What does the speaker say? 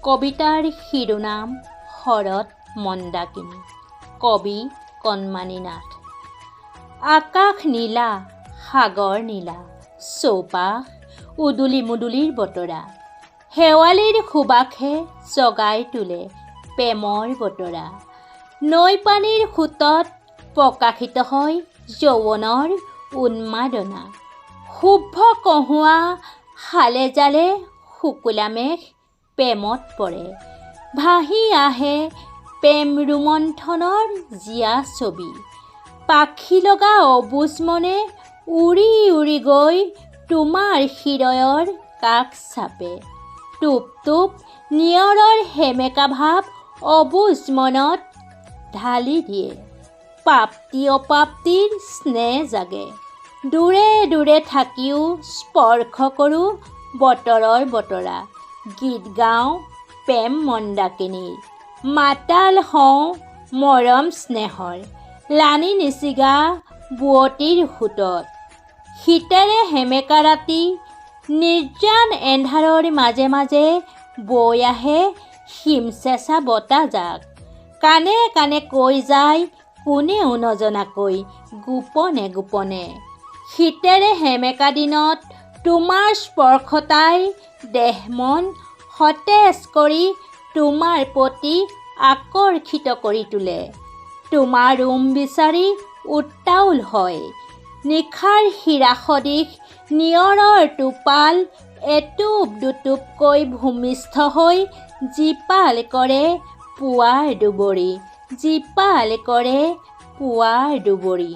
কবিতাৰ শিৰোনাম শৰৎ মন্দাকিনী। কবি কণমানি নাথ। আকাশ নীলা, সাগৰ নীলা, চৌপাশ উদুলি মুদুলিৰ বতৰা। শেৱালিৰ সুবাসে জগাই তোলে প্ৰেমৰ বতৰা। নৈ পানীৰ সোঁতত প্ৰকাশিত হয় যৌৱনৰ উন্মাদনা। শুভ্ৰ কহুঁৱা হালে জালে শুকুলা মেঘ প্ৰেমত পৰে। ভাহি আহে প্ৰেম ৰোমন্থনৰ জীয়া ছবি। পাখি লগা অবুজ মনে উৰি উৰি গৈ তোমাৰ হৃদয়ৰ কাষ চাপে। টোপ টোপ নিয়ৰৰ সেমেকা ভাৱ অবুজ মনত ঢালি দিয়ে। প্ৰাপ্তি অপ্ৰাপ্তিৰ স্নেহ জাগে। দূৰে দূৰে থাকিও স্পৰ্শ কৰোঁ বতৰৰ বতৰা। গীত গাওঁ প্ৰেম মন্দাকিনীৰ। মাতাল হওঁ মৰম স্নেহৰ। লানি নিচিগা বুৱতীৰ সোঁতত। শীতেৰে সেমেকা ৰাতি নিৰ্জন এন্ধাৰৰ মাজে মাজে বৈ আহে হিমচেঁচা বতাহজাক। কাণে কাণে কৈ যায় কোনেও নজনাকৈ গোপনে গোপনে। শীতেৰে সেমেকা দিনত তোমাৰ স্পৰ্শতাই দেহ মন সতেজ কৰি তোমাৰ প্ৰতি আকৰ্ষিত কৰি তোলে। তোমাৰ ৰুম বিচাৰি উত্তাউল হয় নিশাৰ হীৰা সদৃশ নিয়ৰৰ টোপাল। এটোপ দুটোপকৈ ভূমিষ্ঠ হৈ জীপাল কৰে পুৱাৰ দুবৰি। জীপাল কৰে পুৱাৰ দুবৰি।